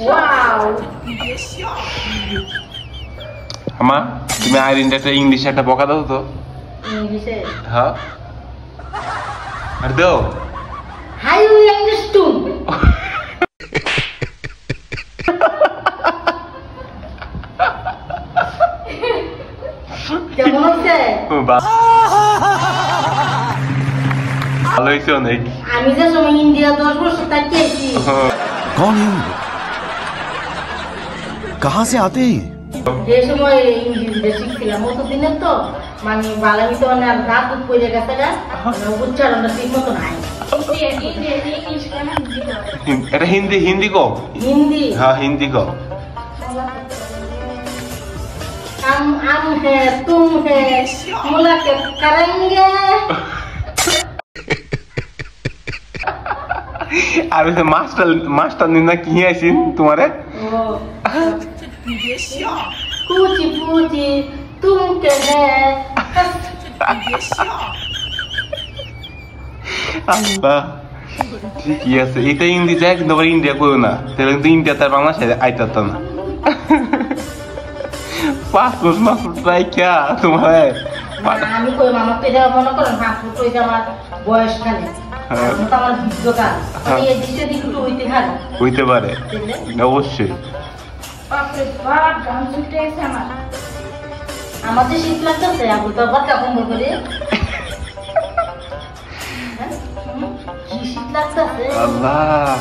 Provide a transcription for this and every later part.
Wow আমা তুমি আইরিনটা একটা ইংলিশ একটা বকা দাও তো ইংলিশে হ্যাঁ আর দাও হাই ইউ ইংলিশ টু কেমন হচ্ছে ভালো হয়েছে অনেক আমি যে সময় ইন্ডিয়া 10 বছর থাকিয়েছি कौन है ये? कहाँ से आते हैं? যে সময় ইংলিশ শিখছিলাম অতদিনের তো মানে বালামি তো আর রাত পড়ে গেছে গা উচ্চারণটা ঠিক মতো নাই এটা হিন্দি হিন্দি কো হিন্দি হ্যাঁ হিন্দি কো हम है तुम है मुलाकात करेंगे আর ওই মাস্টার মাস্টার নিনা কি আইছিন তোমারে पूछी पूछी तुम के है আল্লাহ ঠিকই আছে এটা হিন্দি যায় কিন্তু আবার ইন্ডিয়া কইও না তাহলে কিন্তু ইন্ডিয়া তার বাংলাদেশে আইতাত না পাসপোর্ট মাসপোর্ট ট্রাই কিয়া তোমারে আমি কই মামা তো এটা মনে করেন পাসপোর্ট কই আমার বয়স খালি আমি তো আমার বিজ্ঞতা আমি এই দিকে দিকে একটু হইতে পারে অবশ্যই বাপরে বাপ গান ছুটে এসে আমাদের শীত লাগতেছে আবু তো আবার কাপড় করে কি শীত লাগতেছে আল্লাহ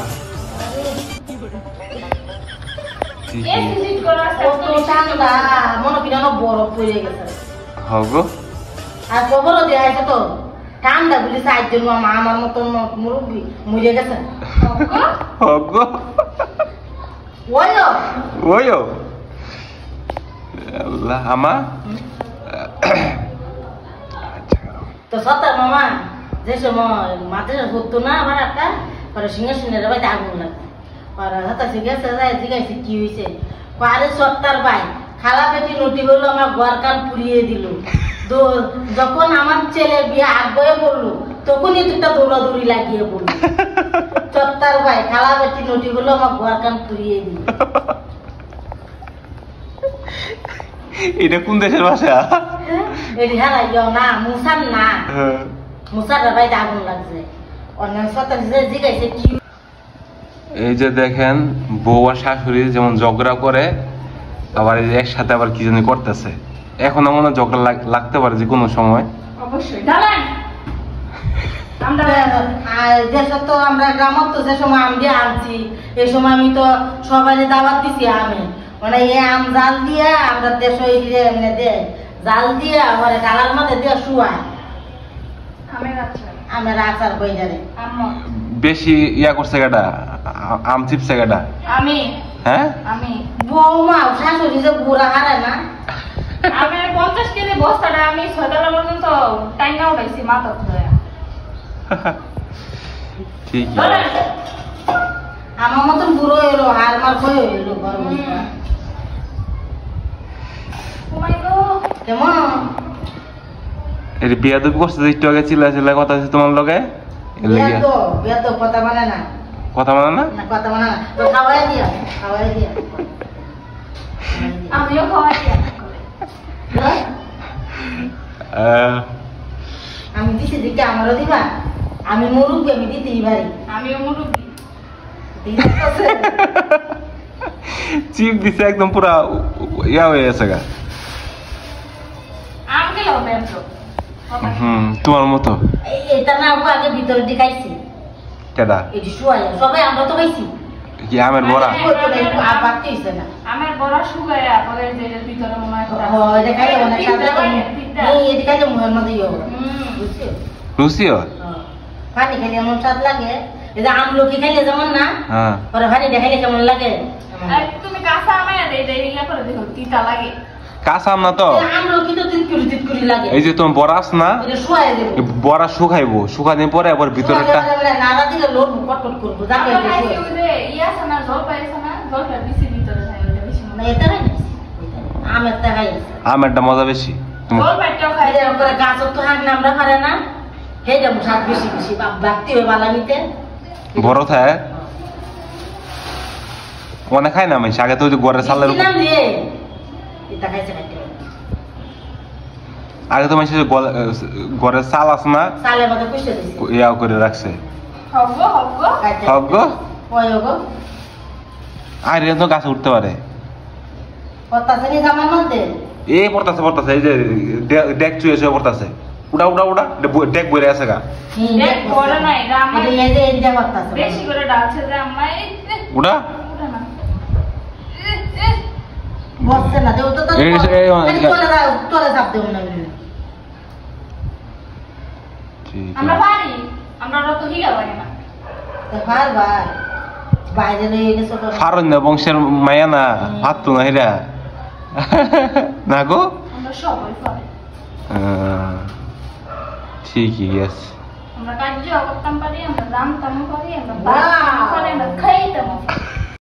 কত ঠান্ডা মনে কিনা বরফ পড়ে গেছে হগো আর খবরও দেয়া আছে তো ঠান্ডা বলি 4 জন মামা আমার মতন মুরব্বি মরে গেছে হগো ওয়ো ওয়ো আল্লাহ আমা তো সত্য মামা যে সময় মাদ্রাসা হতো না আমার একটা পরে সিংহাসনের বাড়িতে আগুন লাগছে পরে হাতা গেছে জিজ্ঞাসা কি হয়েছে আরে সত্তার ভাই খালা পেটি নটি হলো আমার ঘর কান পুড়িয়ে দিল যখন আমার ছেলে বিয়ে আগ্রহে পড়লো তখনই একটা দৌড়াদৌড়ি লাগিয়ে পড়লো সত্তার ভাই খালা পেটি নটি হলো আমার ঘর কান পুড়িয়ে দিল এটা কোন দেশের ভাষা এটি হারাই যাও না মুসার না মুসার বাড়িতে আগুন লাগছে অন্যান্য সত্তার জিজ্ঞাসা কি এই যে দেখেন বউ আর শাশুড়ি যেমন ঝগড়া করে আবার এই যে একসাথে আবার কি জানি করতেছে এখন মনে ঝগড়া লাগতে পারে যে কোনো সময় অবশ্যই দাঁড়ান আমরা গ্রামত তো যে সময় আম দিয়ে আনছি এই সময় আমি তো সবাই দাওয়াত দিছি আমি মানে এই আম জাল দিয়ে আমরা দেশ এমনি দেয় জাল দিয়ে আমার ডালার মধ্যে দিয়ে শুয়ায় আমের আচার বই যাবে বেশি ইয়া করছে গাটা আম চিপছে গাটা আমি হ্যাঁ আমি বৌমা শাশুড়ি যে বুড়া হারে না আমি 50 কেজি বস্তাটা আমি 6 তলা পর্যন্ত টাইনা উঠাইছি মাথা ধরে ঠিক আমার মতন বুড়ো এলো হার মার হয়ে এলো বড় কেমন এর বিয়া তো করছে একটু আগে চিল্লা কথা আছে তোমার লগে বিয়া তো কথা মানে না কথা মানে না কথা মানে না তো খাওয়াই দিয়া আমিও খাওয়াই দিয়া আমি দিছি দিকে আমারও দিবা আমি মুরুব্বি আমি দিতেই পারি আমিও মুরুব্বি চিপ দিছে একদম পুরা ইয়া হয়ে গেছে গা আম খেলো মেট্রো তোমার মতো এটা না আগে ভিতরে দিখাইছি কেডা এটি শুয়াই সবাই আমরা তো খাইছি কি আমের বড়া আমের বড়া শুকায়া পরে যেটার ভিতরে মনে হয় এটা খাইলে অনেক স্বাদ লাগে এটা খাইলে মুখের মধ্যে ইয়ে হবে বুঝছো রুচিও পানি খাইলে এমন স্বাদ লাগে এই যে আমলকি খাইলে যেমন না পরে পানি খাইলে কেমন লাগে তুমি কাঁচা আমে ইয়া করে দেখো তিতা লাগে কাঁচা আম না তো আমলকি তো তিতকুরি লাগে এই যে তুমি বড়া আস না এটা শুয়াই দেব বড়া শুকাইবো শুকানোর পরে আবার ভিতরেরটা নাড়া দিলে লোড কটকট করব জানো এটা ইয়া সানা জল পাইছে না জলটা বেশি ভিতরে যায় ওটা বেশি না এটা নাই আমেরটা খাই আমেরটা মজা বেশি জল পাইটাও খাই এর উপরে গাছ তো হাত নামরা পারে না হেই যাবো স্বাদ বেশি বেশি বাপতি হয়ে বালা নিতে বড় থাকে অনেক খায় না মানুষ আগে তো ওই যে ঘরের চালের উপর নাম দিয়ে এটা খাইছে খাইতে আগে তো মানুষ ঘরের চাল আছে না চালের মধ্যে পুষে দিছি ইয়াও করে রাখছে হব হক গো ওই গো আর এ তো গাছে উঠতে পারে কথা শুনি জামার মধ্যে এই পড়তাছে এই যে ডেক চুয়ে চুয়ে পড়তাছে উড়া ডেক বইরে আছে গা দেখ করে নাই রামা এই যে এই যে করতাছে বেশি করে ডালছে যে আম্মা এই উড়া উঠে না বসছে না দেও তো তো তোরে চাপ দেব না ঠিক আমরা পারি আমরা তো হিগা লাগে না ভাই ভাই বাইরে রয়ে গেছে তো ফারন্য বংশের মায়া না হাত তো না হেরা না গো আমরা সবাই পারি ঠিকই আছে আমরা কাজ করতাম পারি আমরা জানতাম পারি আমরা বাড়তাম পারি আমরা খাইতাম